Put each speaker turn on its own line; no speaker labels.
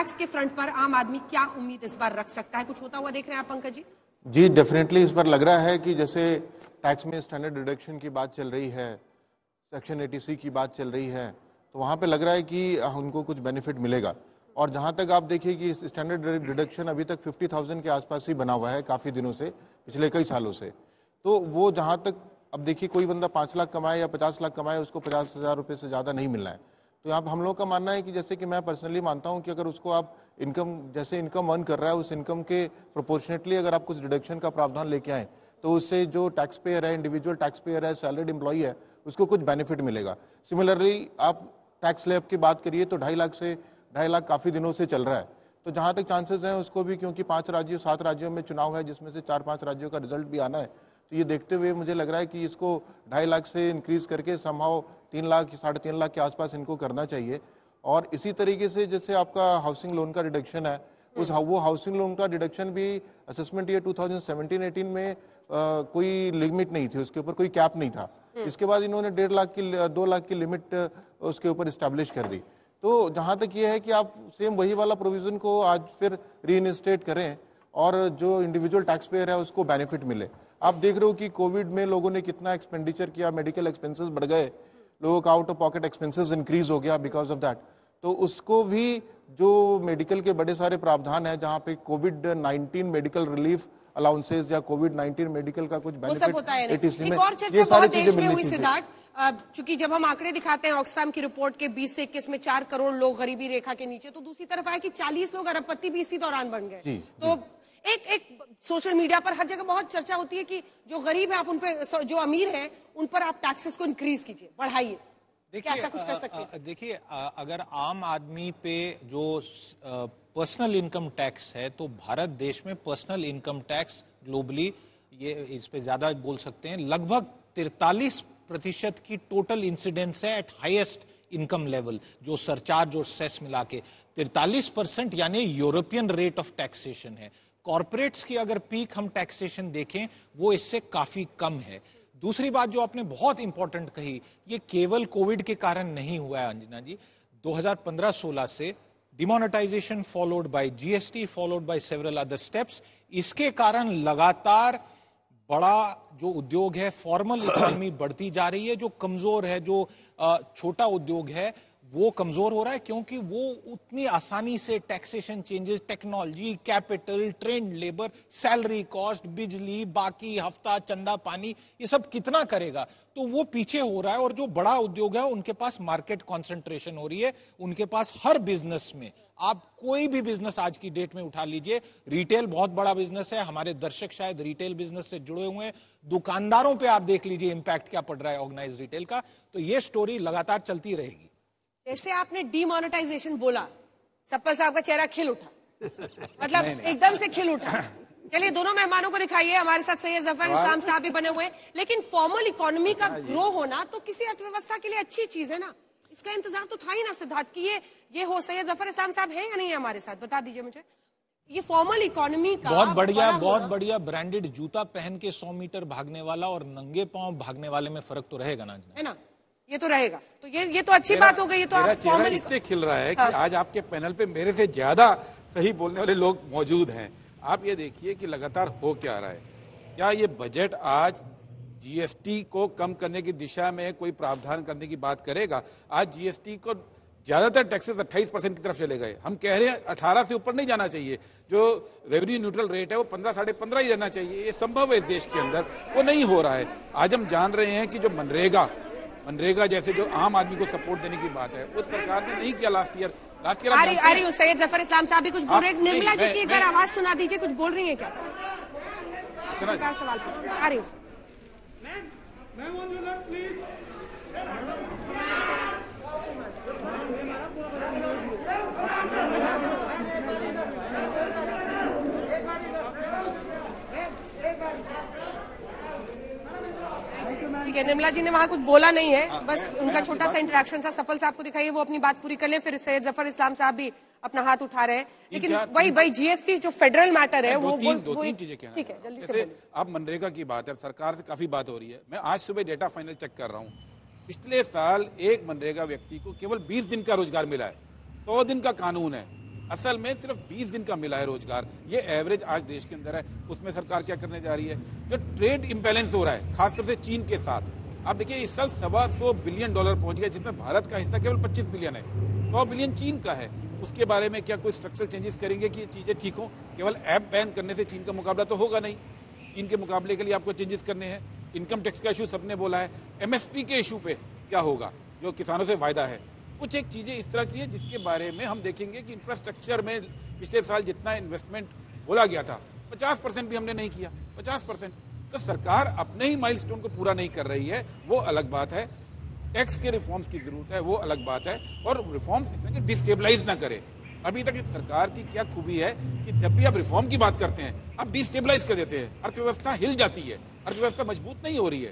Tax के front पर आम आदमी क्या उम्मीद इस बार रख सकता है? कुछ होता हुआ देख रहे हैं आप पंकज जी?
जी डेफिनेटली इस बार लग रहा है कि जैसे टैक्स में स्टैंडर्ड डिडक्शन की बात चल रही है, सेक्शन 80C की बात चल रही है, तो वहाँ पे लग रहा है कि उनको कुछ बेनिफिट मिलेगा। और जहाँ तक आप देखिए कि स्टैंडर्ड डिडक्शन अभी तक 50,000 के आसपास ही बना हुआ है काफ़ी दिनों से, पिछले कई सालों से। तो वो जहाँ तक अब देखिए कोई बंदा 5 लाख कमाए या 50 लाख कमाए, उसको 50,000 रुपये से ज़्यादा नहीं मिलना है। तो यहाँ हम लोग का मानना है कि जैसे कि मैं पर्सनली मानता हूँ कि अगर उसको आप इनकम जैसे इनकम अर्न कर रहा है उस इनकम के प्रोपोर्शनेटली अगर आप कुछ डिडक्शन का प्रावधान लेके आए तो उससे जो टैक्स पेयर है, इंडिविजुअल टैक्स पेयर है, सैलरीड एम्प्लॉई है, उसको कुछ बेनिफिट मिलेगा। सिमिलरली आप टैक्स स्लैब की बात करिए तो 2.5 लाख काफ़ी दिनों से चल रहा है। तो जहाँ तक चांसेस हैं उसको भी, क्योंकि 7 राज्यों में चुनाव है जिसमें से 4-5 राज्यों का रिजल्ट भी आना है, तो ये देखते हुए मुझे लग रहा है कि इसको 2.5 लाख से इंक्रीज करके समहाउ 3 लाख 3.5 लाख के आसपास इनको करना चाहिए। और इसी तरीके से जैसे आपका हाउसिंग लोन का डिडक्शन है, वो हाउसिंग लोन का डिडक्शन भी असेसमेंट ईयर 2017-18 में कोई लिमिट नहीं थी, उसके ऊपर कोई कैप नहीं था। इसके बाद इन्होंने 1.5 लाख की 2 लाख की लिमिट उसके ऊपर इस्टेब्लिश कर दी। तो जहाँ तक ये है कि आप सेम वही वाला प्रोविजन को आज फिर रीइंस्टेट करें और जो इंडिविजुअल टैक्स पेयर है उसको बेनिफिट मिले। आप देख रहे हो कि कोविड में लोगों ने कितना एक्सपेंडिचर किया, मेडिकल एक्सपेंसेस बढ़ गए, लोगों का out of pocket expenses increase हो गया बिकॉज ऑफ दैट। तो उसको भी जो मेडिकल के बड़े सारे प्रावधान है जहाँ पे कोविड-19 मेडिकल रिलीफ अलाउंसेस या कोविड-19 मेडिकल का कुछ बेनिफिट
एक और चर्चा बहुत देश में हुई सिद्धार्थ, चूंकि जब हम आंकड़े दिखाते हैं ऑक्सफैम की रिपोर्ट के 20 से 21 में 4 करोड़ लोग गरीबी रेखा के नीचे, तो दूसरी तरफ आया कि 40 लोग अरबपति भी इसी दौरान बन गए। तो एक सोशल मीडिया पर हर जगह बहुत चर्चा होती है कि जो गरीब है आप उन पे, जो अमीर है उन पर आप टैक्सेस को इंक्रीज कीजिए, बढ़ाइए। क्या ऐसा कुछ कर सकते हैं?
देखिए, अगर आम आदमी पे जो पर्सनल इनकम टैक्स है, तो भारत देश में पर्सनल इनकम टैक्स ग्लोबली, ये इस पे ज्यादा बोल सकते हैं, लगभग 43% की टोटल इंसिडेंस है एट हाईएस्ट इनकम लेवल, जो सरचार्ज और सेस मिला के 43%, यानी यूरोपियन रेट ऑफ टैक्सेशन है। कॉर्पोरेट्स की अगर पीक हम टैक्सेशन देखें वो इससे काफी कम है। दूसरी बात जो आपने बहुत इंपॉर्टेंट कही, ये केवल कोविड के कारण नहीं हुआ है अंजना जी। 2015-16 से demonetisation followed by GST followed by several other steps, इसके कारण लगातार बड़ा जो उद्योग है, फॉर्मल इकोनॉमी बढ़ती जा रही है। जो कमजोर है, जो छोटा उद्योग है, वो कमजोर हो रहा है, क्योंकि वो उतनी आसानी से taxation changes, technology, capital, trend labour, salary cost, बिजली, बाकी हफ्ता, चंदा पानी, ये सब कितना करेगा, तो वो पीछे हो रहा है। और जो बड़ा उद्योग है उनके पास मार्केट कॉन्सेंट्रेशन हो रही है, उनके पास हर बिजनेस में, आप कोई भी बिजनेस आज की डेट में उठा लीजिए, रिटेल बहुत बड़ा बिजनेस है, हमारे दर्शक शायद रिटेल बिजनेस से जुड़े हुए हैं, दुकानदारों पे आप देख लीजिए इंपैक्ट क्या पड़ रहा है ऑर्गेनाइज रिटेल का। तो ये स्टोरी लगातार चलती रहेगी।
जैसे आपने डीमोनेटाइजेशन बोला, सप्पल साहब का चेहरा खिल उठा, मतलब एकदम से खिल उठा। चलिए दोनों मेहमानों को दिखाइए, हमारे साथ सैयद जफर इस्लाम साहब भी बने हुए हैं। लेकिन फॉर्मल इकोनॉमी का ग्रो होना तो किसी अर्थव्यवस्था के लिए अच्छी चीज है ना, इसका इंतजाम तो था ही ना सिद्धार्थ की ये हो। सैयद जफर इस्लाम साहब है या नहीं है हमारे साथ, बता दीजिए मुझे। ये फॉर्मल इकोनॉमी का
बहुत बढ़िया ब्रांडेड जूता पहन के 100 मीटर भागने वाला और नंगे पांव भागने वाले में फर्क तो रहेगा ना,
है ना? ये तो रहेगा। तो ये तो अच्छी बात हो गई। ये तो
मेरा चेहरा इसलिए खिल रहा है कि आज आपके पैनल पे मेरे से ज्यादा सही बोलने वाले लोग मौजूद हैं। आप ये देखिए कि लगातार हो क्या रहा है। क्या ये बजट आज जीएसटी को कम करने की दिशा में कोई प्रावधान करने की बात करेगा? आज जीएसटी को ज्यादातर टैक्सेस 28% की तरफ चले गए। हम कह रहे हैं 18 से ऊपर नहीं जाना चाहिए, जो रेवेन्यू न्यूट्रल रेट है वो 15 साढ़े 15 ही रहना चाहिए। ये संभव है इस देश के अंदर, वो नहीं हो रहा है। आज हम जान रहे हैं कि जो मनरेगा जैसे जो आम आदमी को सपोर्ट देने की बात है, उस सरकार ने नहीं किया लास्ट ईयर।
आ रही हूँ, सैयद जफर इस्लाम साहब भी कुछ बोल रहे हैं। निर्मला जी की एक बार आवाज सुना दीजिए, कुछ बोल रही है क्या? सवाल पूछ आ रही हूँ। ठीक है, निर्मला जी ने वहां कुछ बोला नहीं है, बस उनका छोटा सा इंटरेक्शन था। सफल साहब को दिखाइए, वो अपनी बात पूरी कर लें, फिर सैयद जफर इस्लाम साहब भी अपना हाथ उठा रहे हैं। लेकिन वही जीएसटी जो फेडरल मैटर है वो
दो तीन चीजें कहना।
ठीक है, जल्दी से
बोलिए। अब मनरेगा की बात है, सरकार से काफी बात हो रही है। मैं आज सुबह डेटा फाइनल चेक कर रहा हूँ, पिछले साल एक मनरेगा व्यक्ति को केवल 20 दिन का रोजगार मिला है। 100 दिन का कानून है। असल में सिर्फ 20 दिन का मिला है रोजगार, ये एवरेज आज देश के अंदर है। उसमें सरकार क्या करने जा रही है? जो ट्रेड इंबैलेंस हो रहा है खासतौर से चीन के साथ, आप देखिए इस साल $125 बिलियन पहुंच गया, जिसमें भारत का हिस्सा केवल 25 बिलियन है, 100 बिलियन चीन का है। उसके बारे में क्या कोई स्ट्रक्चरल चेंजेस करेंगे कि ये चीजें ठीक हो? केवल ऐप बैन करने से चीन का मुकाबला तो होगा नहीं। चीन के मुकाबले के लिए आपको चेंजेस करने हैं। इनकम टैक्स का इशू सबने बोला है, एमएसपी के इशू पे क्या होगा, जो किसानों से वायदा है। कुछ एक चीजें इस तरह की है जिसके बारे में हम देखेंगे कि इंफ्रास्ट्रक्चर में पिछले साल जितना इन्वेस्टमेंट बोला गया था 50% भी हमने नहीं किया, 50%। तो सरकार अपने ही माइलस्टोन को पूरा नहीं कर रही है, वो अलग बात है। टैक्स के रिफॉर्म्स की जरूरत है, वो अलग बात है। और रिफॉर्म्स इस तरह के डिस्टेबलाइज ना करे। अभी तक इस सरकार की क्या खूबी है कि जब भी आप रिफॉर्म की बात करते हैं आप डिस्टेबलाइज कर देते हैं, अर्थव्यवस्था हिल जाती है, अर्थव्यवस्था मजबूत नहीं हो रही है।